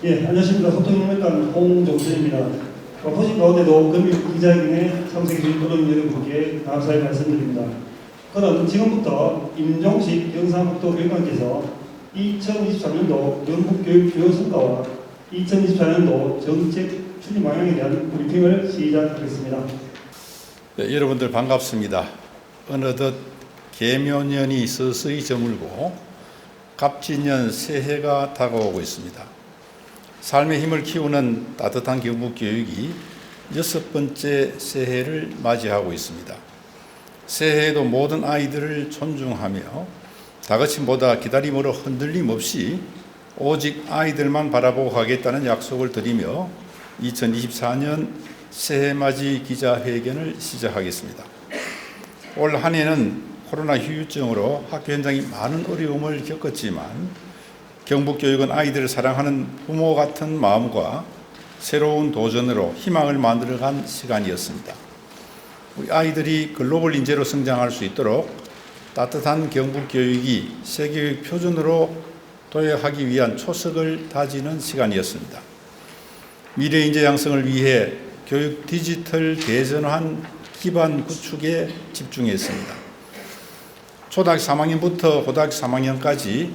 예, 안녕하십니까. 소통인물관 홍종철입니다. 포진 가운데도 금일 기자회견에 참석해 주신 모든 여러분께 감사의 말씀드립니다. 그럼 지금부터 임종식 영상국도교육관께서 2023년도 영국교육 주요 성과와 2024년도 정책 추진 방향에 대한 브리핑을 시작하겠습니다. 네, 여러분들 반갑습니다. 어느덧 계묘년이 서서히 저물고 갑진년 새해가 다가오고 있습니다. 삶의 힘을 키우는 따뜻한 경북교육이 6번째 새해를 맞이하고 있습니다. 새해에도 모든 아이들을 존중하며 다그침보다 기다림으로 흔들림 없이 오직 아이들만 바라보고 가겠다는 약속을 드리며 2024년 새해맞이 기자회견을 시작하겠습니다. 올 한 해는 코로나 후유증으로 학교 현장이 많은 어려움을 겪었지만 경북교육은 아이들을 사랑하는 부모 같은 마음과 새로운 도전으로 희망을 만들어간 시간이었습니다. 우리 아이들이 글로벌 인재로 성장할 수 있도록 따뜻한 경북교육이 세계교육 표준으로 도약하기 위한 초석을 다지는 시간이었습니다. 미래 인재 양성을 위해 교육 디지털 대전환 기반 구축에 집중했습니다. 초등학교 3학년부터 고등학교 3학년까지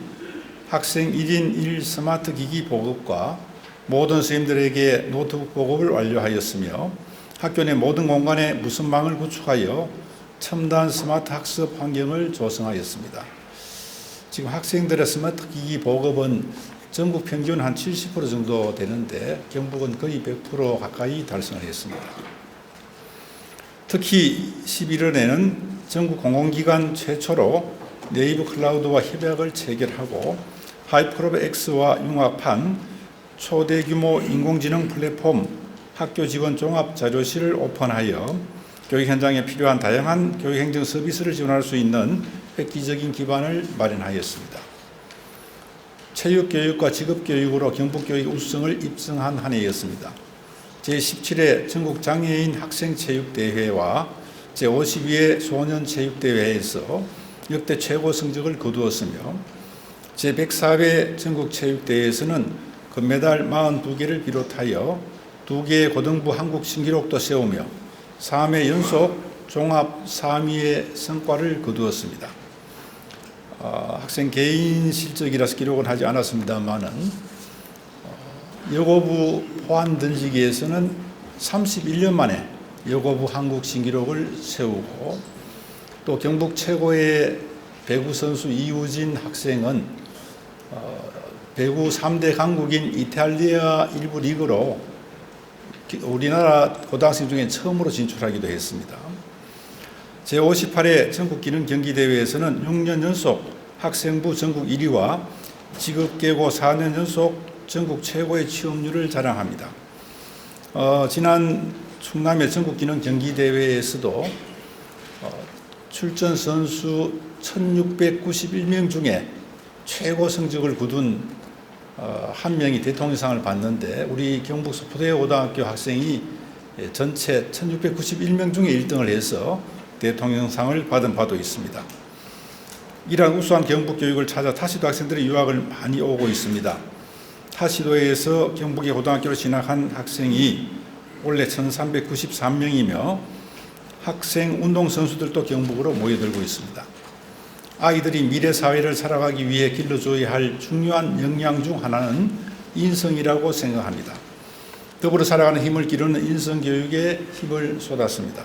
학생 1인 1 스마트 기기 보급과 모든 선생님들에게 노트북 보급을 완료하였으며 학교 내 모든 공간에 무선망을 구축하여 첨단 스마트 학습 환경을 조성하였습니다. 지금 학생들의 스마트 기기 보급은 전국 평균 한 70% 정도 되는데 경북은 거의 100% 가까이 달성을 했습니다. 특히 11월에는 전국 공공기관 최초로 네이버 클라우드와 협약을 체결하고 하이프로브 X와 융합한 초대규모 인공지능 플랫폼 학교 직원 종합 자료실을 오픈하여 교육 현장에 필요한 다양한 교육 행정 서비스를 지원할 수 있는 획기적인 기반을 마련하였습니다. 체육교육과 직업교육으로 경북교육 우수성을 입증한 한 해였습니다. 제17회 전국장애인 학생체육대회와 제52회 소년체육대회에서 역대 최고 성적을 거두었으며 제104회 전국체육대회에서는 금메달 42개를 비롯하여 2개의 고등부 한국 신기록도 세우며 3회 연속 종합 3위의 성과를 거두었습니다. 학생 개인 실적이라서 기록은 하지 않았습니다만은 여고부 포환 던지기에서는 31년 만에 여고부 한국 신기록을 세우고 또 경북 최고의 배구 선수 이우진 학생은 배구 3대 강국인 이탈리아 일부 리그로 우리나라 고등학생 중에 처음으로 진출하기도 했습니다. 제58회 전국기능경기대회에서는 6년 연속 학생부 전국 1위와 직업계고 4년 연속 전국 최고의 취업률을 자랑합니다. 지난 충남의 전국기능경기대회에서도 출전 선수 1691명 중에 최고 성적을 거둔 한 명이 대통령상을 받는데 우리 경북 서포대고등학교 학생이 전체 1691명 중에 1등을 해서 대통령상을 받은 바도 있습니다. 이러한 우수한 경북교육을 찾아 타시도 학생들이 유학을 많이 오고 있습니다. 타시도에서 경북의 고등학교로 진학한 학생이 원래 1393명이며 학생 운동선수들도 경북으로 모여들고 있습니다. 아이들이 미래 사회를 살아가기 위해 길러줘야 할 중요한 역량 중 하나는 인성이라고 생각합니다. 더불어 살아가는 힘을 기르는 인성교육에 힘을 쏟았습니다.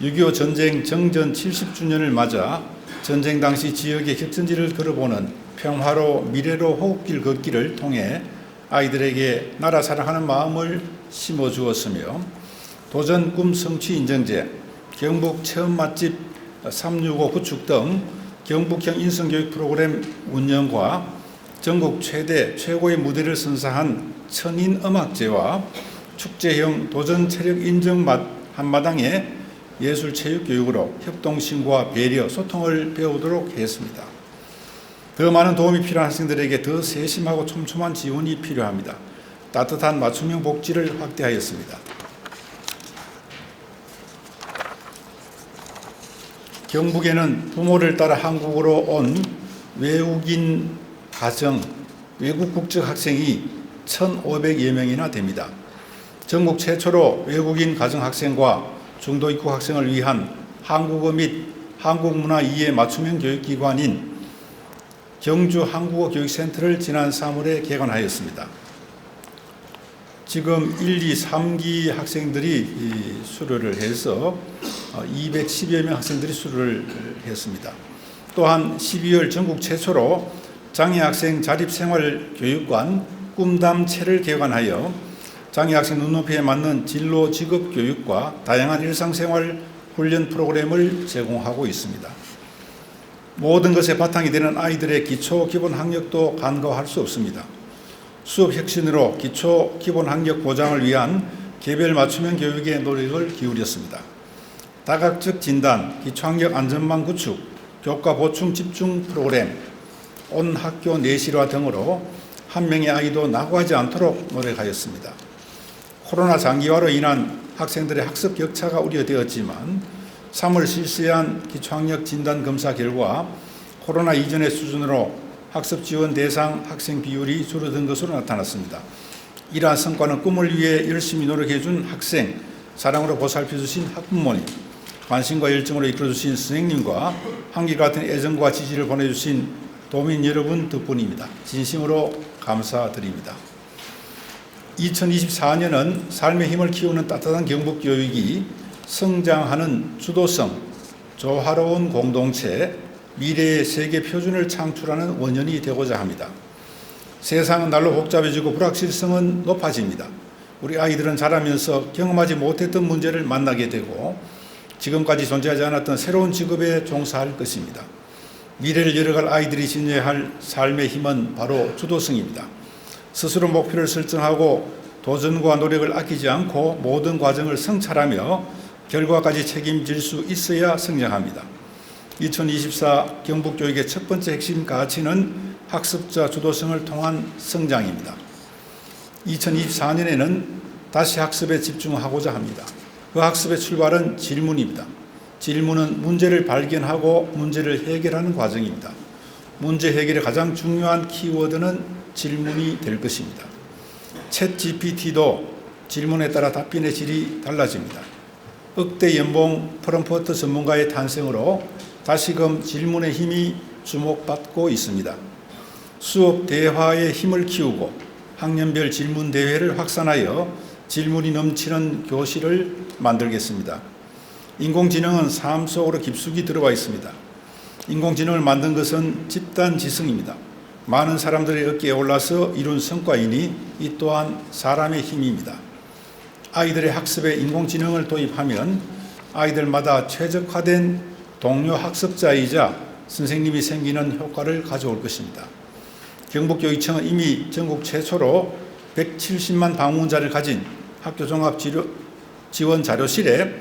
6.25 전쟁 정전 70주년을 맞아 전쟁 당시 지역의 격전지를 걸어보는 평화로 미래로 호흡길 걷기를 통해 아이들에게 나라 사랑하는 마음을 심어주었으며 도전 꿈 성취 인정제, 경북 체험 맛집 365 구축 등 경북형 인성교육 프로그램 운영과 전국 최고의 무대를 선사한 천인음악제와 축제형 도전 체력 인정 한마당의 예술체육교육으로 협동심과 배려, 소통을 배우도록 했습니다. 더 많은 도움이 필요한 학생들에게 더 세심하고 촘촘한 지원이 필요합니다. 따뜻한 맞춤형 복지를 확대하였습니다. 경북에는 부모를 따라 한국으로 온 외국인 가정, 외국 국적 학생이 1,500여 명이나 됩니다. 전국 최초로 외국인 가정 학생과 중도 입국 학생을 위한 한국어 및 한국 문화 이해 맞춤형 교육기관인 경주 한국어 교육센터를 지난 3월에 개관하였습니다. 지금 1, 2, 3기 학생들이 수료를 해서 210여 명 학생들이 수료를 했습니다. 또한 12월 전국 최초로 장애학생 자립생활교육관 꿈담체를 개관하여 장애학생 눈높이에 맞는 진로 직업교육과 다양한 일상생활 훈련 프로그램을 제공하고 있습니다. 모든 것의 바탕이 되는 아이들의 기초 기본 학력도 간과할 수 없습니다. 수업 혁신으로 기초 기본 학력 보장을 위한 개별 맞춤형 교육에 노력을 기울였습니다. 다각적 진단, 기초학력 안전망 구축, 교과 보충 집중 프로그램, 온 학교 내실화 등으로 한 명의 아이도 낙오하지 않도록 노력하였습니다. 코로나 장기화로 인한 학생들의 학습 격차가 우려되었지만 3월 실시한 기초학력 진단 검사 결과 코로나 이전의 수준으로 학습 지원 대상 학생 비율이 줄어든 것으로 나타났습니다. 이러한 성과는 꿈을 위해 열심히 노력해 준 학생, 사랑으로 보살펴 주신 학부모님, 관심과 열정으로 이끌어 주신 선생님과 한결같은 애정과 지지를 보내주신 도민 여러분 덕분입니다. 진심으로 감사드립니다. 2024년은 삶의 힘을 키우는 따뜻한 경북교육이 성장하는 주도성, 조화로운 공동체, 미래의 세계 표준을 창출하는 원년이 되고자 합니다. 세상은 날로 복잡해지고 불확실성은 높아집니다. 우리 아이들은 자라면서 경험하지 못했던 문제를 만나게 되고 지금까지 존재하지 않았던 새로운 직업에 종사할 것입니다. 미래를 열어갈 아이들이 지녀야 할 삶의 힘은 바로 주도성입니다. 스스로 목표를 설정하고 도전과 노력을 아끼지 않고 모든 과정을 성찰하며 결과까지 책임질 수 있어야 성장합니다. 2024 경북교육의 첫 번째 핵심 가치는 학습자 주도성을 통한 성장입니다. 2024년에는 다시 학습에 집중하고자 합니다. 그 학습의 출발은 질문입니다. 질문은 문제를 발견하고 문제를 해결하는 과정입니다. 문제 해결의 가장 중요한 키워드는 질문이 될 것입니다. 챗 GPT도 질문에 따라 답변의 질이 달라집니다. 억대 연봉 프롬프트 전문가의 탄생으로 다시금 질문의 힘이 주목받고 있습니다. 수업 대화의 힘을 키우고 학년별 질문 대회를 확산하여 질문이 넘치는 교실을 만들겠습니다. 인공지능은 삶 속으로 깊숙이 들어와 있습니다. 인공지능을 만든 것은 집단 지성입니다. 많은 사람들의 어깨에 올라서 이룬 성과이니 이 또한 사람의 힘입니다. 아이들의 학습에 인공지능을 도입하면 아이들마다 최적화된 동료 학습자이자 선생님이 생기는 효과를 가져올 것입니다. 경북교육청은 이미 전국 최초로 170만 방문자를 가진 학교 종합 지원 자료실에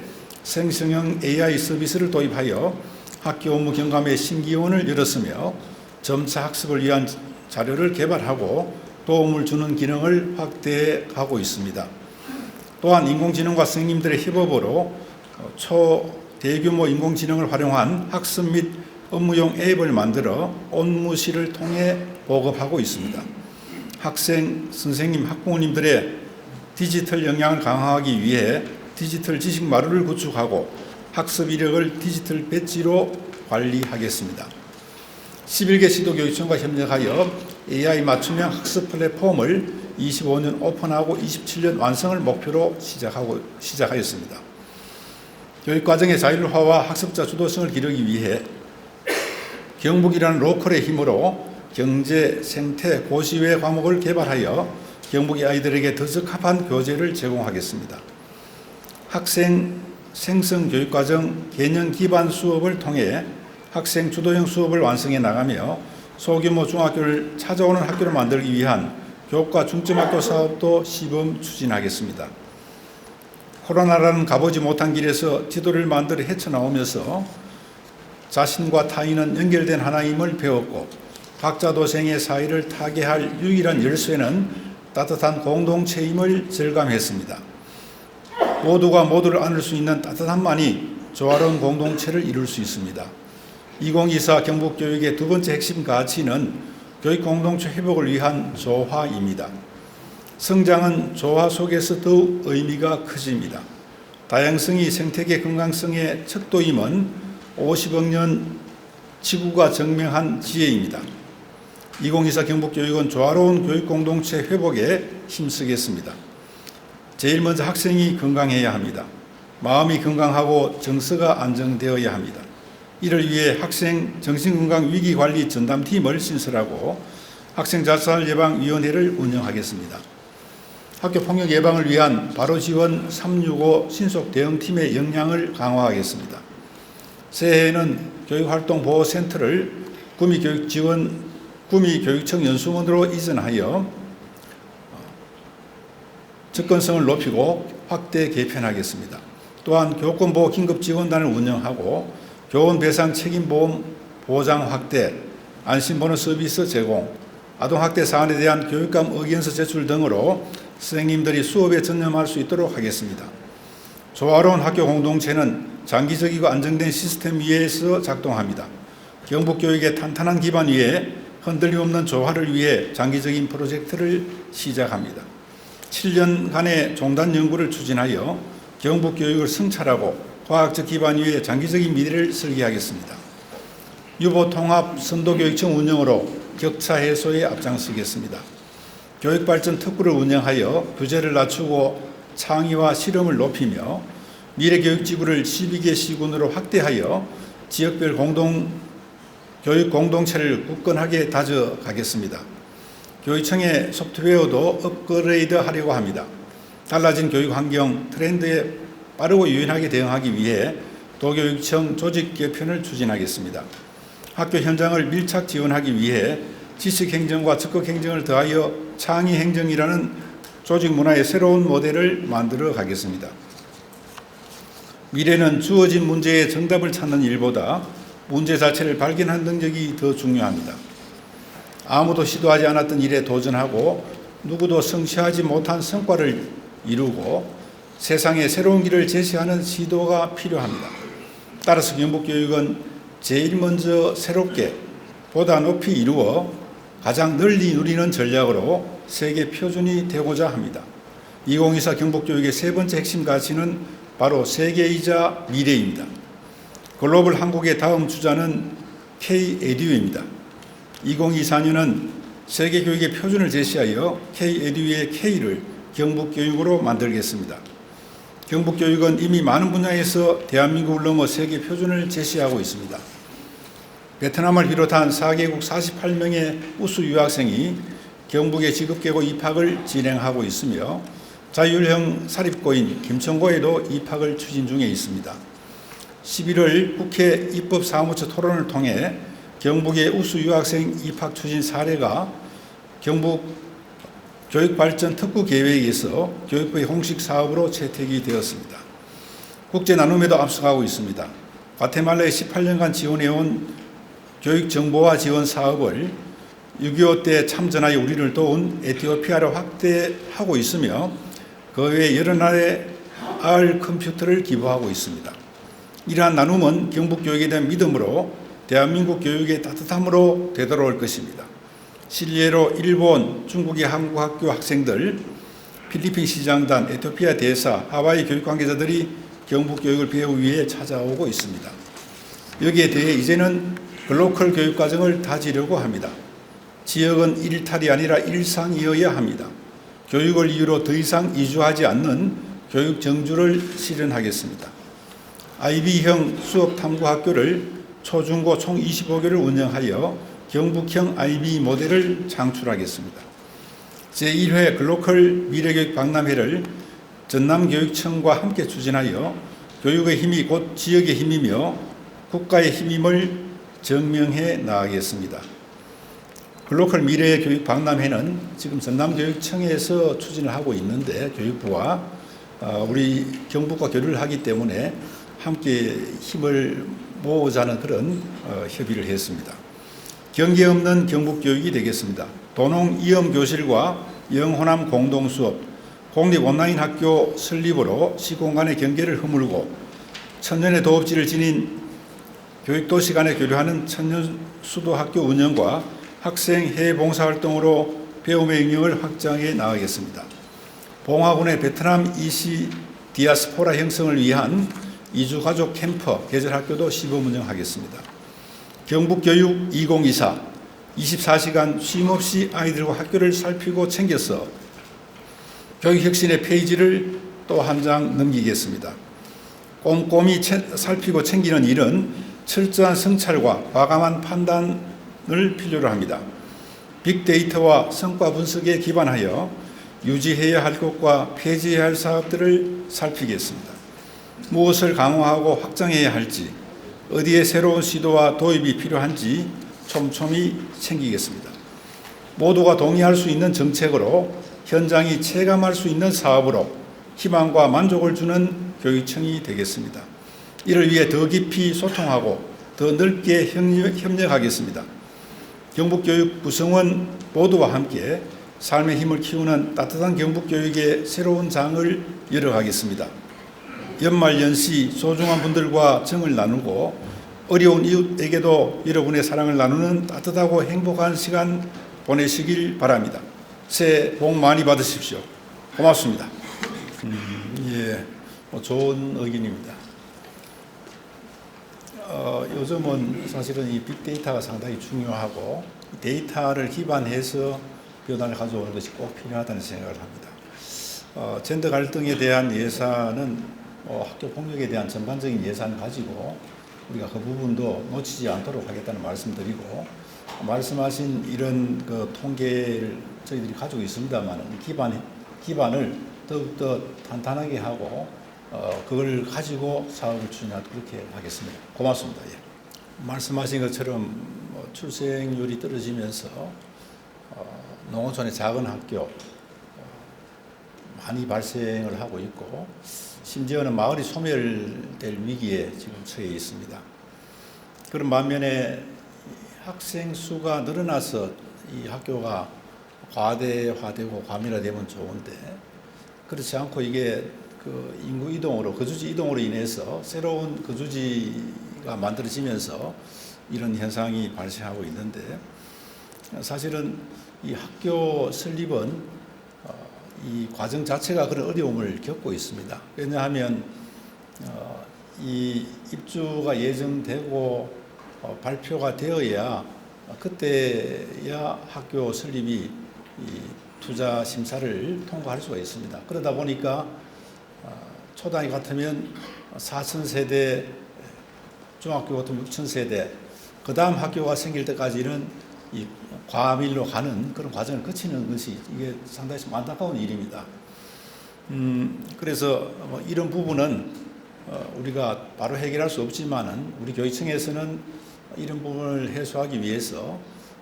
생성형 AI 서비스를 도입하여 학교 업무 경감의 신기원을 열었으며 점차 학습을 위한 자료를 개발하고 도움을 주는 기능을 확대해 가고 있습니다. 또한 인공지능과 선생님들의 협업으로 초대규모 인공지능을 활용한 학습 및 업무용 앱을 만들어 온무실을 통해 보급하고 있습니다. 학생, 선생님, 학부모님들의 디지털 역량을 강화하기 위해 디지털 지식 마루를 구축하고 학습 이력을 디지털 배지로 관리하겠습니다. 11개 시도교육청과 협력하여 AI 맞춤형 학습 플랫폼을 25년 오픈하고 27년 완성을 목표로 시작하였습니다. 교육과정의 자율화와 학습자 주도성을 기르기 위해 경북이라는 로컬의 힘으로 경제, 생태, 고시외 과목을 개발하여 경북의 아이들에게 더 적합한 교재를 제공하겠습니다. 학생 생성 교육과정 개념 기반 수업을 통해 학생 주도형 수업을 완성해 나가며 소규모 중학교를 찾아오는 학교를 만들기 위한 교과 중점학교 사업도 시범 추진하겠습니다. 코로나라는 가보지 못한 길에서 지도를 만들어 헤쳐나오면서 자신과 타인은 연결된 하나임을 배웠고 각자 도생의 사이를 타개할 유일한 열쇠는 따뜻한 공동체임을 절감했습니다. 모두가 모두를 안을 수 있는 따뜻함만이 조화로운 공동체를 이룰 수 있습니다. 2024 경북교육의 두 번째 핵심 가치는 교육 공동체 회복을 위한 조화입니다. 성장은 조화 속에서 더욱 의미가 커집니다. 다양성이 생태계 건강성의 척도임은 50억 년 지구가 증명한 지혜입니다. 2024 경북교육은 조화로운 교육 공동체 회복에 힘쓰겠습니다. 제일 먼저 학생이 건강해야 합니다. 마음이 건강하고 정서가 안정되어야 합니다. 이를 위해 학생 정신건강위기관리 전담팀을 신설하고 학생자살 예방위원회를 운영하겠습니다. 학교폭력 예방을 위한 바로지원 365 신속대응팀의 역량을 강화하겠습니다. 새해에는 교육활동보호센터를 구미교육청 연수원으로 이전하여 접근성을 높이고 확대 개편하겠습니다. 또한 교권보호 긴급지원단을 운영하고 교원배상 책임보험 보장 확대, 안심번호 서비스 제공, 아동학대 사안에 대한 교육감 의견서 제출 등으로 선생님들이 수업에 전념할 수 있도록 하겠습니다. 조화로운 학교 공동체는 장기적이고 안정된 시스템 위에서 작동합니다. 경북교육의 탄탄한 기반 위에 흔들림 없는 조화를 위해 장기적인 프로젝트를 시작합니다. 7년간의 종단 연구를 추진하여 경북교육을 성찰하고 과학적 기반 위에 장기적인 미래를 설계하겠습니다. 유보통합 선도교육청 운영으로 격차 해소에 앞장서겠습니다. 교육발전 특구를 운영하여 규제를 낮추고 창의와 실험을 높이며 미래교육지구를 12개 시군으로 확대하여 지역별 교육 공동체를 굳건하게 다져가겠습니다. 교육청의 소프트웨어도 업그레이드 하려고 합니다. 달라진 교육 환경 트렌드에 빠르고 유연하게 대응하기 위해 도교육청 조직 개편을 추진하겠습니다. 학교 현장을 밀착 지원하기 위해 지식행정과 적극행정을 더하여 창의행정이라는 조직 문화의 새로운 모델을 만들어 가겠습니다. 미래는 주어진 문제의 정답을 찾는 일보다 문제 자체를 발견하는 능력이 더 중요합니다. 아무도 시도하지 않았던 일에 도전하고 누구도 성취하지 못한 성과를 이루고 세상에 새로운 길을 제시하는 시도가 필요합니다. 따라서 경북교육은 제일 먼저 새롭게 보다 높이 이루어 가장 널리 누리는 전략으로 세계 표준이 되고자 합니다. 2024 경북교육의 세 번째 핵심 가치는 바로 세계이자 미래입니다. 글로벌 한국의 다음 주자는 K-에듀입니다. 2024년은 세계교육의 표준을 제시하여 K-에듀의 K를 경북교육으로 만들겠습니다. 경북교육은 이미 많은 분야에서 대한민국을 넘어 세계 표준을 제시하고 있습니다. 베트남을 비롯한 4개국 48명의 우수 유학생이 경북에 직업계고 입학을 진행하고 있으며 자율형 사립고인 김천고에도 입학을 추진 중에 있습니다. 11월 국회 입법사무처 토론을 통해 경북의 우수 유학생 입학 추진 사례가 경북 교육발전 특구 계획에서 교육부의 공식 사업으로 채택이 되었습니다. 국제 나눔에도 앞서가고 있습니다. 과테말라에 18년간 지원해온 교육 정보화 지원 사업을 6.25 때 참전하여 우리를 도운 에티오피아로 확대하고 있으며 그 외 여러 나라에 R 컴퓨터를 기부하고 있습니다. 이러한 나눔은 경북 교육에 대한 믿음으로 대한민국 교육의 따뜻함으로 되돌아올 것입니다. 실례로 일본, 중국의 한국 학교 학생들, 필리핀 시장단, 에티오피아 대사, 하와이 교육 관계자들이 경북 교육을 배우기 위해 찾아오고 있습니다. 여기에 대해 이제는 글로컬 교육 과정을 다지려고 합니다. 지역은 일탈이 아니라 일상이어야 합니다. 교육을 이유로 더 이상 이주하지 않는 교육 정주를 실현하겠습니다. IB형 수업 탐구 학교를 초중고 총 25개를 운영하여 경북형 IB 모델을 창출하겠습니다. 제1회 글로컬 미래교육 박람회를 전남교육청과 함께 추진하여 교육의 힘이 곧 지역의 힘이며 국가의 힘임을 증명해 나가겠습니다. 글로컬 미래교육 박람회는 지금 전남교육청에서 추진을 하고 있는데 교육부와 우리 경북과 교류를 하기 때문에 함께 힘을 모으자는 그런 협의를 했습니다. 경계 없는 경북교육이 되겠습니다. 도농이염교실과 영호남 공동수업, 공립 온라인 학교 설립으로 시공간의 경계를 허물고 천년의 도읍지를 지닌 교육도시 간에 교류하는 천년수도학교 운영과 학생 해외 봉사활동으로 배움의 영역을 확장해 나가겠습니다. 봉화군의 베트남 이시 디아스포라 형성을 위한 이주가족 캠퍼 계절학교도 시범 운영하겠습니다. 경북교육 2024 24시간 쉼없이 아이들과 학교를 살피고 챙겨서 교육혁신의 페이지를 또 한 장 넘기겠습니다. 꼼꼼히 살피고 챙기는 일은 철저한 성찰과 과감한 판단을 필요로 합니다. 빅데이터와 성과 분석에 기반하여 유지해야 할 것과 폐지해야 할 사업들을 살피겠습니다. 무엇을 강화하고 확장해야 할지, 어디에 새로운 시도와 도입이 필요한지 촘촘히 챙기겠습니다. 모두가 동의할 수 있는 정책으로 현장이 체감할 수 있는 사업으로 희망과 만족을 주는 교육청이 되겠습니다. 이를 위해 더 깊이 소통하고 더 넓게 협력하겠습니다. 경북교육 구성원 모두와 함께 삶의 힘을 키우는 따뜻한 경북교육의 새로운 장을 열어가겠습니다. 연말연시 소중한 분들과 정을 나누고 어려운 이웃에게도 여러분의 사랑을 나누는 따뜻하고 행복한 시간 보내시길 바랍니다. 새해 복 많이 받으십시오. 고맙습니다. 좋은 의견입니다. 요즘은 사실은 이 빅데이터가 상당히 중요하고 데이터를 기반해서 변화를 가져오는 것이 꼭 필요하다는 생각을 합니다. 젠더 갈등에 대한 예산은 학교 폭력에 대한 전반적인 예산을 가지고 우리가 그 부분도 놓치지 않도록 하겠다는 말씀드리고, 말씀하신 이런 그 통계를 저희들이 가지고 있습니다만 기반을 더욱더 탄탄하게 하고 그걸 가지고 사업을 추진하도록 그렇게 하겠습니다. 고맙습니다. 예. 말씀하신 것처럼 출생률이 떨어지면서 농어촌의 작은 학교 많이 발생을 하고 있고, 심지어는 마을이 소멸될 위기에 지금 처해 있습니다. 그런 반면에 학생 수가 늘어나서 이 학교가 과대화되고 과밀화되면 좋은데, 그렇지 않고 이게 그 인구 이동으로, 거주지 이동으로 인해서 새로운 거주지가 만들어지면서 이런 현상이 발생하고 있는데, 사실은 이 학교 설립은 이 과정 자체가 그런 어려움을 겪고 있습니다. 왜냐하면 이 입주가 예정되고 발표가 되어야 그때야 학교 설립이 이 투자 심사를 통과할 수가 있습니다. 그러다 보니까 초단위 같으면 4,000세대, 중학교 같으면 6,000세대, 그 다음 학교가 생길 때까지는 이 과밀로 가는 그런 과정을 거치는 것이 이게 상당히 좀 안타까운 일입니다. 그래서 이런 부분은 우리가 바로 해결할 수 없지만은 우리 교육청에서는 이런 부분을 해소하기 위해서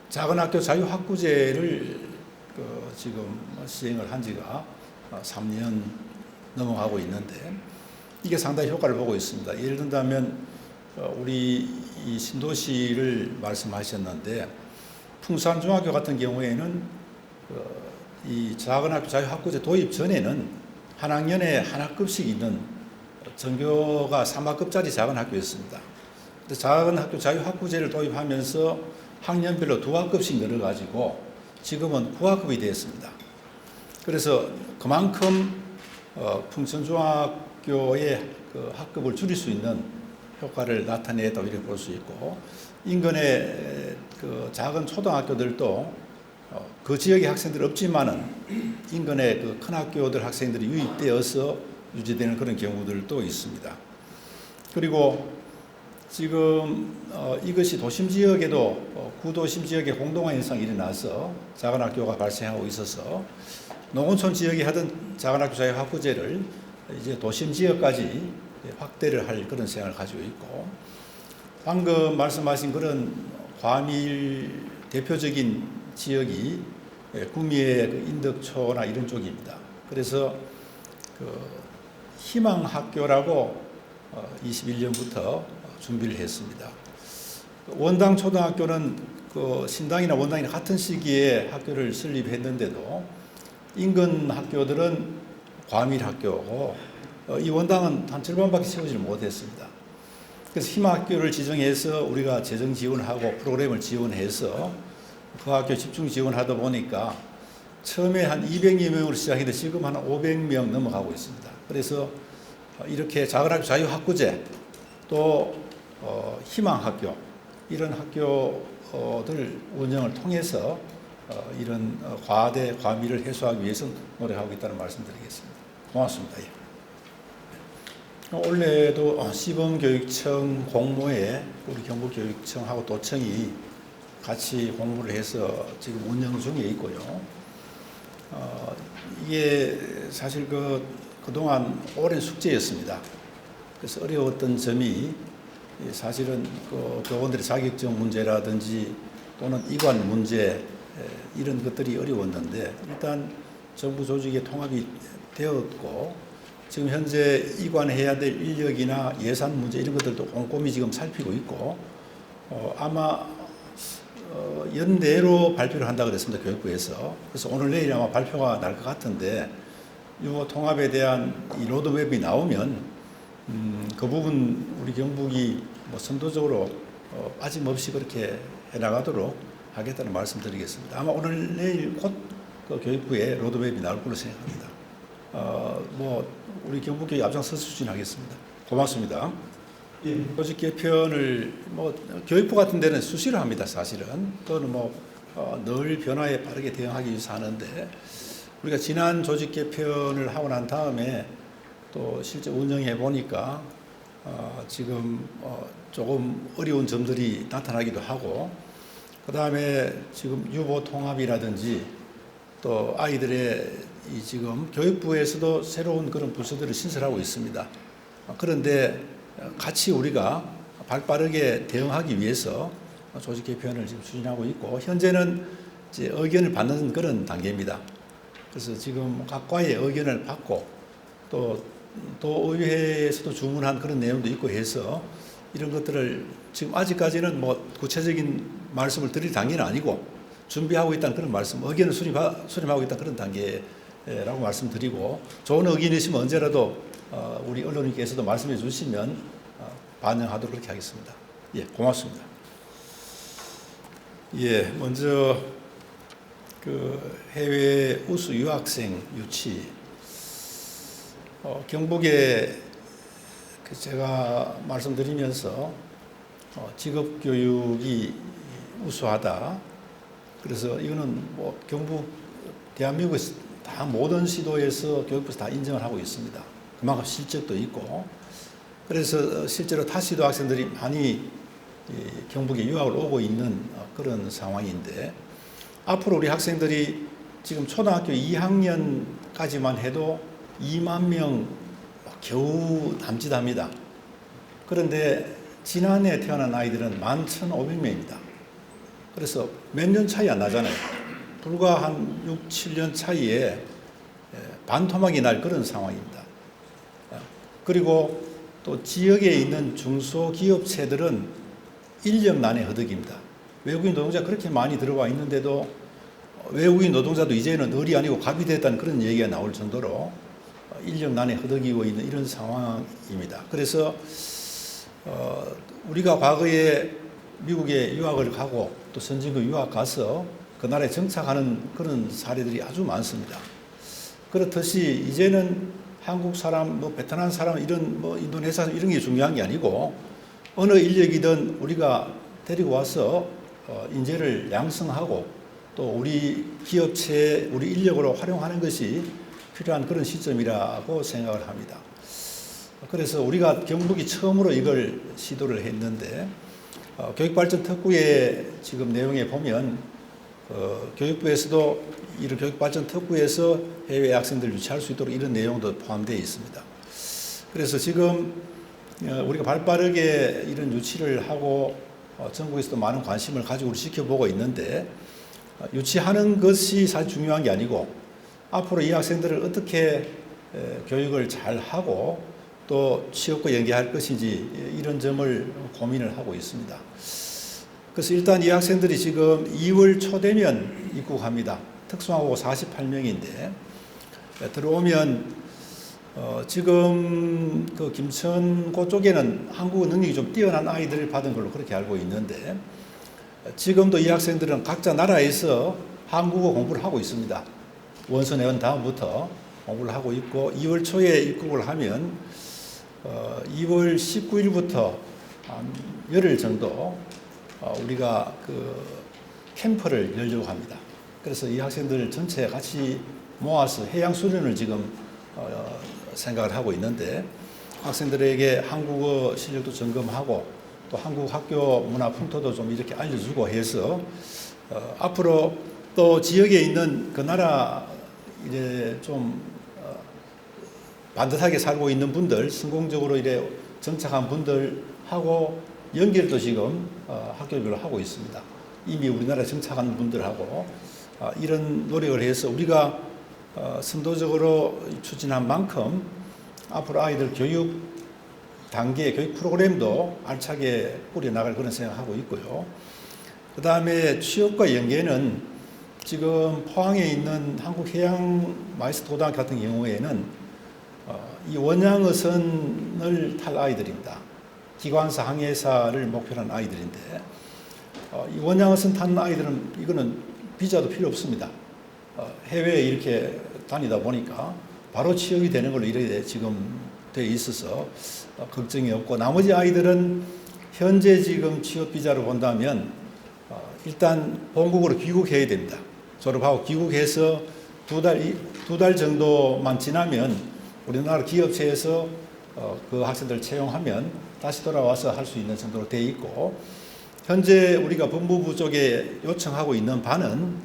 작은 학교 자유학구제를 지금 시행을 한 지가 3년 넘어가고 있는데, 이게 상당히 효과를 보고 있습니다. 예를 든다면 우리 이 신도시를 말씀하셨는데, 풍산중학교 같은 경우에는 이 작은 학교 자유학구제 도입 전에는 한 학년에 한 학급씩 있는 전교가 3학급짜리 작은 학교였습니다. 근데 작은 학교 자유학구제를 도입하면서 학년별로 2학급씩 늘어가지고 지금은 9학급이 되었습니다. 그래서 그만큼 풍천중학교의 그 학급을 줄일 수 있는 효과를 나타냈다고 이렇게 볼 수 있고, 인근의 그 작은 초등학교들도 그 지역의 학생들 없지만은 인근의 그 큰 학교들 학생들이 유입되어서 유지되는 그런 경우들도 있습니다. 그리고 지금 이것이 도심 지역에도 구도심 지역에 공동화 현상이 일어나서 작은 학교가 발생하고 있어서 농어촌 지역에 하던 작은 학교 자유학구제를 이제 도심 지역까지 확대를 할 그런 생각을 가지고 있고, 방금 말씀하신 그런 과밀 대표적인 지역이 구미의 인덕초나 이런 쪽입니다. 그래서 그 희망학교라고 21년부터 준비를 했습니다. 원당 초등학교는 그 신당이나 원당이나 같은 시기에 학교를 설립했는데도 인근 학교들은 과밀 학교고 이 원당은 한 절반밖에 채우지 못했습니다. 그래서 희망학교를 지정해서 우리가 재정 지원하고 프로그램을 지원해서 그 학교 집중 지원하다 보니까 처음에 한 200여 명으로 시작했는데 지금 한 500명 넘어가고 있습니다. 그래서 이렇게 작은 학교 자유학구제 또 희망학교 이런 학교들 운영을 통해서 이런 과대 과미를 해소하기 위해서 노력하고 있다는 말씀드리겠습니다. 고맙습니다. 올해도 시범교육청 공모에 우리 경북교육청하고 도청이 같이 공모를 해서 지금 운영 중에 있고요. 이게 사실 그동안 오랜 숙제였습니다. 그래서 어려웠던 점이 사실은 그 교원들의 자격증 문제라든지 또는 이관 문제 이런 것들이 어려웠는데 일단 정부 조직의 통합이 되었고 지금 현재 이관해야 될 인력이나 예산 문제 이런 것들도 꼼꼼히 지금 살피고 있고 아마 연내로 발표를 한다고 그랬습니다. 교육부에서. 그래서 오늘 내일 아마 발표가 날 것 같은데 유보 통합에 대한 이 로드맵이 나오면 그 부분 우리 경북이 선도적으로 빠짐없이 그렇게 해나가도록 하겠다는 말씀드리겠습니다. 아마 오늘 내일 곧 그 교육부에 로드맵이 나올 걸로 생각합니다. 우리 경북교육 앞장서서 추진하겠습니다. 고맙습니다. 예. 조직 개편을 교육부 같은 데는 수시로 합니다. 사실은 또는 늘 변화에 빠르게 대응하기 위해서 하는데 우리가 지난 조직 개편을 하고 난 다음에 또 실제 운영해 보니까 지금 조금 어려운 점들이 나타나기도 하고 그 다음에 지금 유보 통합이라든지 또 아이들의 이 지금 교육부에서도 새로운 그런 부서들을 신설하고 있습니다. 그런데 같이 우리가 발빠르게 대응하기 위해서 조직 개편을 지금 추진하고 있고 현재는 이제 의견을 받는 그런 단계입니다. 그래서 지금 각과의 의견을 받고 또 의회에서도 주문한 그런 내용도 있고 해서 이런 것들을 지금 아직까지는 구체적인 말씀을 드릴 단계는 아니고 준비하고 있다는 그런 말씀, 의견을 수렴하고 있다는 그런 단계라고 말씀드리고 좋은 의견이 있으면 언제라도 우리 언론인께서도 말씀해 주시면 반영하도록 그렇게 하겠습니다. 예, 고맙습니다. 예, 먼저 그 해외 우수 유학생 유치 경북에 제가 말씀드리면서 직업 교육이 우수하다. 그래서 이거는 경북 대한민국 다 모든 시도에서 교육부에서 다 인정을 하고 있습니다. 그만큼 실적도 있고 그래서 실제로 타시도 학생들이 많이 경북에 유학을 오고 있는 그런 상황인데 앞으로 우리 학생들이 지금 초등학교 2학년까지만 해도 2만 명 겨우 남짓합니다. 그런데 지난해 태어난 아이들은 11,500명입니다. 그래서 몇 년 차이 안 나잖아요. 불과 한 6, 7년 차이에 반토막이 날 그런 상황입니다. 그리고 또 지역에 있는 중소기업체들은 인력난에 허덕입니다. 외국인 노동자 그렇게 많이 들어와 있는데도 외국인 노동자도 이제는 을이 아니고 갑이 됐다는 그런 얘기가 나올 정도로 인력난에 허덕이고 있는 이런 상황입니다. 그래서 우리가 과거에 미국에 유학을 가고 또 선진국 유학 가서 그 나라에 정착하는 그런 사례들이 아주 많습니다. 그렇듯이 이제는 한국 사람, 베트남 사람, 이런 인도네시아 사람 이런 게 중요한 게 아니고 어느 인력이든 우리가 데리고 와서 인재를 양성하고 또 우리 기업체, 우리 인력으로 활용하는 것이 필요한 그런 시점이라고 생각을 합니다. 그래서 우리가 경북이 처음으로 이걸 시도를 했는데 교육발전 특구의 지금 내용에 보면 교육부에서도 이런 교육발전 특구에서 해외 학생들 유치할 수 있도록 이런 내용도 포함되어 있습니다. 그래서 지금 우리가 발빠르게 이런 유치를 하고 전국에서도 많은 관심을 가지고 지켜보고 있는데 유치하는 것이 사실 중요한 게 아니고 앞으로 이 학생들을 어떻게 교육을 잘 하고 또 취업과 연계할 것인지 이런 점을 고민을 하고 있습니다. 그래서 일단 이 학생들이 지금 2월 초 되면 입국합니다. 특수학고 48명인데 들어오면 지금 그 김천고 쪽에는 한국어 능력이 좀 뛰어난 아이들을 받은 걸로 그렇게 알고 있는데, 지금도 이 학생들은 각자 나라에서 한국어 공부를 하고 있습니다. 원서 내온 다음부터 공부를 하고 있고, 2월 초에 입국을 하면 2월 19일부터 한 열흘 정도 우리가 그 캠프를 열려고 합니다. 그래서 이 학생들 전체 같이 모아서 해양 수련을 지금 생각을 하고 있는데, 학생들에게 한국어 실력도 점검하고 또 한국 학교 문화 풍토도 좀 이렇게 알려주고 해서 앞으로 또 지역에 있는 그 나라 이제 좀 반듯하게 살고 있는 분들, 성공적으로 이래 정착한 분들하고 연결도 지금 학교별로 하고 있습니다. 이미 우리나라에 정착한 분들하고 이런 노력을 해서 우리가 선도적으로 추진한 만큼 앞으로 아이들 교육 단계, 교육 프로그램도 알차게 꾸려나갈 그런 생각하고 있고요. 그 다음에 취업과 연계는 지금 포항에 있는 한국해양마이스터고등학교 같은 경우에는 이 원양어선을 탈 아이들입니다. 기관사, 항해사를 목표로 한 아이들인데, 이 원양어선 타는 아이들은 이거는 비자도 필요 없습니다. 해외에 이렇게 다니다 보니까 바로 취업이 되는 걸로 이렇게 지금 돼 있어서 걱정이 없고, 나머지 아이들은 현재 지금 취업 비자로 본다면 일단 본국으로 귀국해야 됩니다. 졸업하고 귀국해서 두 달 정도만 지나면 우리나라 기업체에서 그 학생들 채용하면 다시 돌아와서 할 수 있는 정도로 돼 있고, 현재 우리가 법무부 쪽에 요청하고 있는 바는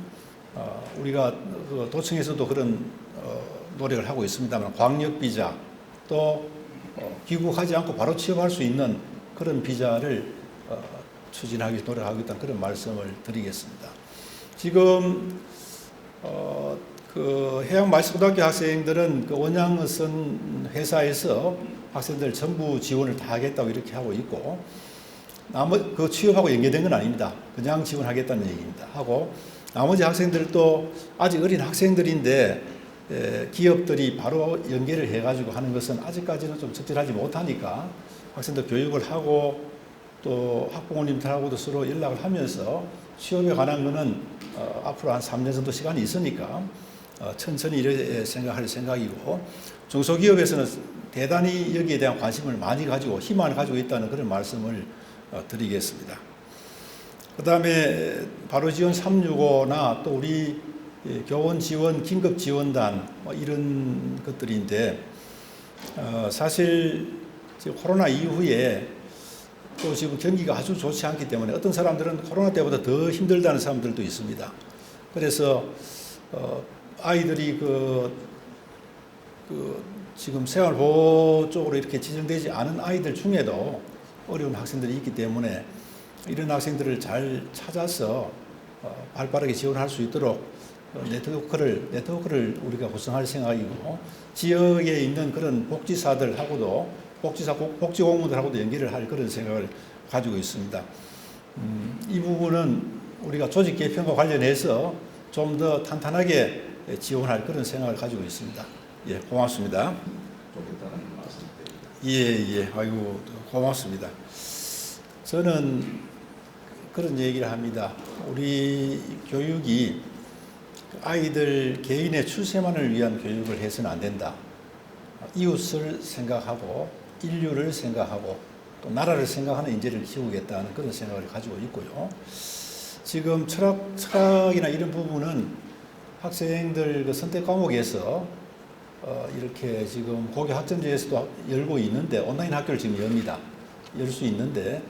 우리가 그 도청에서도 그런 노력을 하고 있습니다만, 광역 비자 또 귀국하지 않고 바로 취업할 수 있는 그런 비자를 추진하기 위해서 노력하고 있다는 그런 말씀을 드리겠습니다. 지금 그 해양마이스터고등학교 학생들은 그 원양어선 회사에서 학생들 전부 지원을 다 하겠다고 이렇게 하고 있고, 그 취업하고 연계된 건 아닙니다. 그냥 지원하겠다는 얘기입니다. 하고 나머지 학생들도 아직 어린 학생들인데 기업들이 바로 연계를 해가지고 하는 것은 아직까지는 좀 적절하지 못하니까 학생들 교육을 하고 또 학부모님들하고도 서로 연락을 하면서 취업에 관한 거는 앞으로 한 3년 정도 시간이 있으니까 천천히 이렇게 생각할 생각이고, 중소기업에서는 대단히 여기에 대한 관심을 많이 가지고 희망을 가지고 있다는 그런 말씀을 드리겠습니다. 그 다음에 바로 지원 365나 또 우리 교원 지원 긴급 지원단 이런 것들인데, 사실 코로나 이후에 또 지금 경기가 아주 좋지 않기 때문에 어떤 사람들은 코로나 때보다 더 힘들다는 사람들도 있습니다. 그래서 아이들이 지금 생활보호 쪽으로 이렇게 지정되지 않은 아이들 중에도 어려운 학생들이 있기 때문에 이런 학생들을 잘 찾아서 발빠르게 지원할 수 있도록 네트워크를 우리가 구성할 생각이고, 지역에 있는 그런 복지사들하고도 복지공무원들하고도 연계를 할 그런 생각을 가지고 있습니다. 이 부분은 우리가 조직 개편과 관련해서 좀 더 탄탄하게 지원할 그런 생각을 가지고 있습니다. 예, 고맙습니다. 예, 아이고, 고맙습니다. 저는 그런 얘기를 합니다. 우리 교육이 아이들 개인의 출세만을 위한 교육을 해서는 안 된다. 이웃을 생각하고 인류를 생각하고 또 나라를 생각하는 인재를 키우겠다는 그런 생각을 가지고 있고요. 지금 철학이나 이런 부분은 학생들 그 선택 과목에서 이렇게 지금 고교 학점제에서도 열고 있는데, 온라인 학교를 지금 엽니다. 열 수 있는데,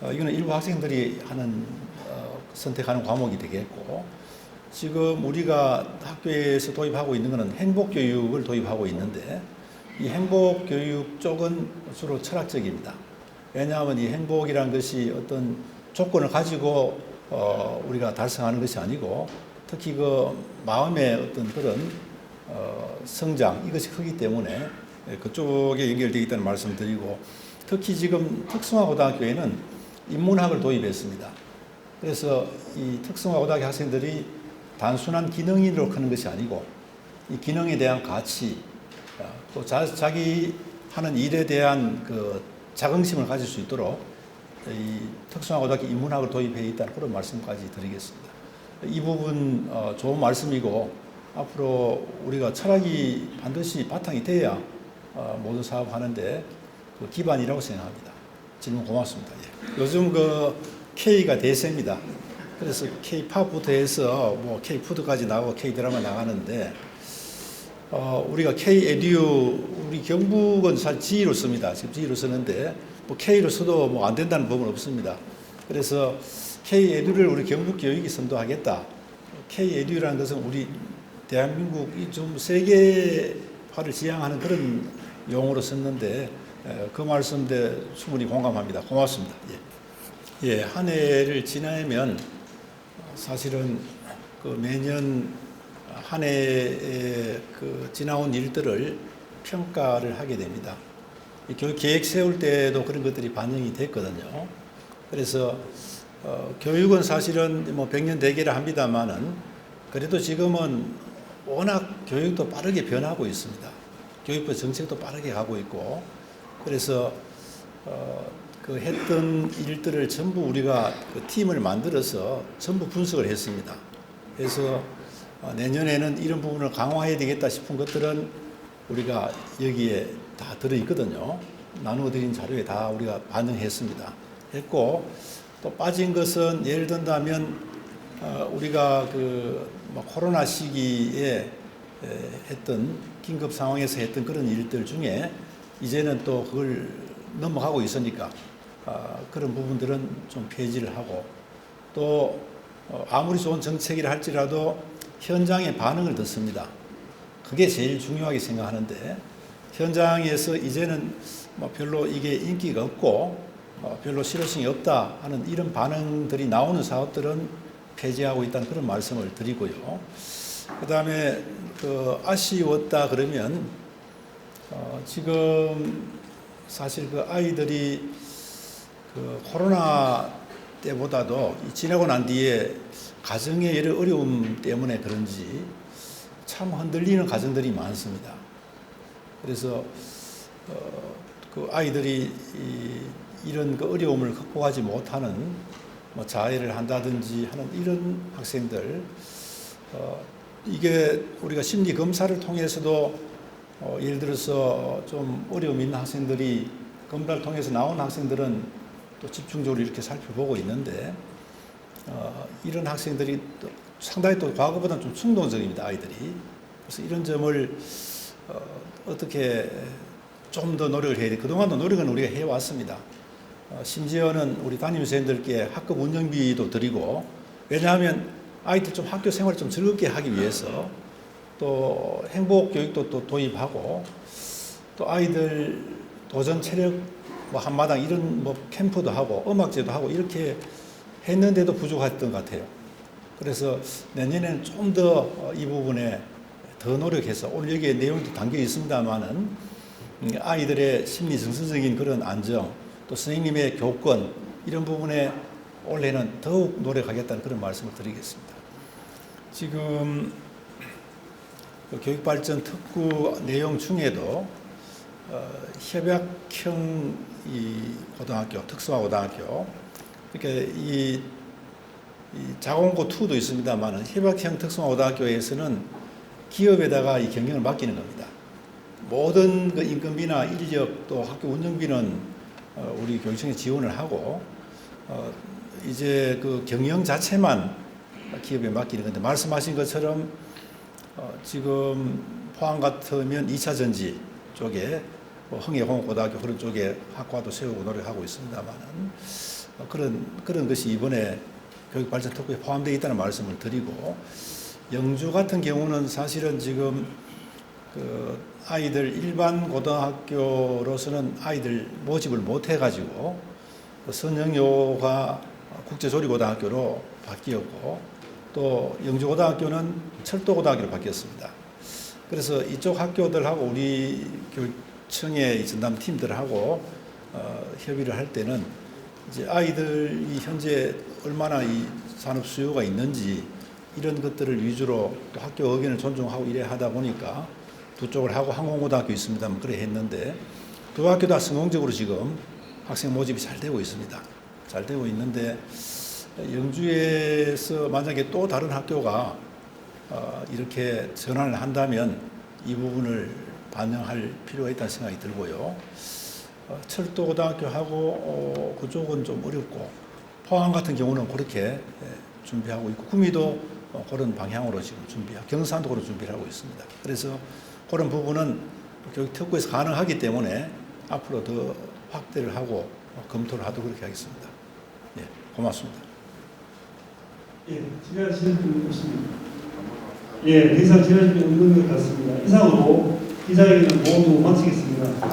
이거는 일부 학생들이 선택하는 과목이 되겠고, 지금 우리가 학교에서 도입하고 있는 것은 행복교육을 도입하고 있는데, 이 행복교육 쪽은 주로 철학적입니다. 왜냐하면 이 행복이라는 것이 어떤 조건을 가지고 우리가 달성하는 것이 아니고, 특히 그 마음의 어떤 그런 성장, 이것이 크기 때문에 그쪽에 연결되어 있다는 말씀 드리고, 특히 지금 특성화고등학교에는 인문학을 도입했습니다. 그래서 이 특성화고등학교 학생들이 단순한 기능인으로 크는 것이 아니고, 이 기능에 대한 가치, 또 자기 하는 일에 대한 그 자긍심을 가질 수 있도록 이 특성화고등학교 인문학을 도입해 있다는 그런 말씀까지 드리겠습니다. 이 부분 좋은 말씀이고 앞으로 우리가 철학이 반드시 바탕이 돼야 모든 사업하는데 그 기반이라고 생각합니다. 질문 고맙습니다. 예. 요즘 그 K가 대세입니다. 그래서 K-팝부터 해서 뭐 K-푸드까지 나오고 K-드라마 나가는데 우리가 K-에듀 우리 경북은 사실 G로 씁니다. 지금 G로 쓰는데 뭐 K로 써도 뭐 안 된다는 법은 없습니다. 그래서 K-에듀를 우리 경북 교육이 선도하겠다. K-에듀라는 것은 우리 대한민국이 좀 세계화를 지향하는 그런 용어로 썼는데 그 말씀에 충분히 공감합니다. 고맙습니다. 예. 예, 한 해를 지나면 사실은 그 매년 한 해에 그 지나온 일들을 평가를 하게 됩니다. 교육 계획 세울 때도 그런 것들이 반영이 됐거든요. 그래서 교육은 사실은 뭐 100년 대계라 합니다만은 그래도 지금은 워낙 교육도 빠르게 변하고 있습니다. 교육부 정책도 빠르게 가고 있고 그래서 그 했던 일들을 전부 우리가 그 팀을 만들어서 전부 분석을 했습니다. 그래서 내년에는 이런 부분을 강화해야 되겠다 싶은 것들은 우리가 여기에 다 들어있거든요. 나누어 드린 자료에 다 우리가 반영했습니다. 했고 또 빠진 것은 예를 든다면 우리가 그 뭐 코로나 시기에 했던 긴급 상황에서 했던 그런 일들 중에 이제는 또 그걸 넘어가고 있으니까 그런 부분들은 좀 폐지를 하고 또 아무리 좋은 정책이라 할지라도 현장의 반응을 듣습니다. 그게 제일 중요하게 생각하는데 현장에서 이제는 뭐 별로 이게 인기가 없고 별로 실효성이 없다 하는 이런 반응들이 나오는 사업들은 폐지하고 있다는 그런 말씀을 드리고요. 그 다음에 그 아쉬웠다 그러면 지금 사실 그 아이들이 그 코로나 때보다도 지나고 난 뒤에 가정의 여러 어려움 때문에 그런지 참 흔들리는 가정들이 많습니다. 그래서 그 아이들이 이런 그 어려움을 극복하지 못하는 뭐 자해를 한다든지 하는 이런 학생들 이게 우리가 심리 검사를 통해서도 예를 들어서 좀 어려움 있는 학생들이 검사를 통해서 나온 학생들은 또 집중적으로 이렇게 살펴보고 있는데 이런 학생들이 또 상당히 또 과거보다는 좀 충동적입니다. 아이들이. 그래서 이런 점을 어떻게 좀 더 노력을 해야 돼. 그동안도 노력은 우리가 해왔습니다. 심지어는 우리 담임선생님들께 학급 운영비도 드리고 왜냐하면 아이들 좀 학교 생활을 좀 즐겁게 하기 위해서 또 행복 교육도 또 도입하고 또 아이들 도전 체력 뭐 한마당 이런 뭐 캠프도 하고 음악제도 하고 이렇게 했는데도 부족했던 것 같아요. 그래서 내년에는 좀 더 이 부분에 더 노력해서 오늘 여기에 내용도 담겨 있습니다만은 아이들의 심리 정서적인 그런 안정 또 선생님의 교권 이런 부분에 올해는 더욱 노력하겠다는 그런 말씀을 드리겠습니다. 지금 그 교육발전 특구 내용 중에도 협약형 이 고등학교, 특성화 고등학교, 그러니까 이 자공고 2도 있습니다만은 협약형 특성화 고등학교에서는 기업에다가 이 경영을 맡기는 겁니다. 모든 그 인건비나 인력 또 학교 운영비는 우리 교육청에 지원을 하고 이제 그 경영 자체만 기업에 맡기는 건데 말씀하신 것처럼 지금 포항 같으면 2차 전지 쪽에 뭐 흥해공업고등학교 그런 쪽에 학과도 세우고 노력하고 있습니다만은 그런 것이 이번에 교육발전 특구에 포함되어 있다는 말씀을 드리고 영주 같은 경우는 사실은 지금 그 아이들 일반 고등학교로서는 아이들 모집을 못 해가지고 그 선영요가 국제조리고등학교로 바뀌었고 또 영주고등학교는 철도고등학교로 바뀌었습니다. 그래서 이쪽 학교들하고 우리 교육청의 전담 팀들하고 협의를 할 때는 이제 아이들이 현재 얼마나 이 산업 수요가 있는지 이런 것들을 위주로 또 학교 의견을 존중하고 이래 하다 보니까 두 쪽을 하고 항공고등학교 있습니다만 그래 했는데 두 학교 다 성공적으로 지금 학생 모집이 잘 되고 있습니다. 잘 되고 있는데 영주에서 만약에 또 다른 학교가 이렇게 전환을 한다면 이 부분을 반영할 필요가 있다는 생각이 들고요. 철도고등학교하고 그쪽은 좀 어렵고 포항 같은 경우는 그렇게 준비하고 있고 구미도 그런 방향으로 지금 경산도 그런 준비를 하고 있습니다. 그래서 그런 부분은 교육특구에서 가능하기 때문에 앞으로 더 확대를 하고 검토를 하도록 그렇게 하겠습니다. 예, 고맙습니다. 예, 질의하실 분 없습니다. 예, 더 이상 질의하실 분 없는 것 같습니다. 이상으로 기자회견을 모두 마치겠습니다.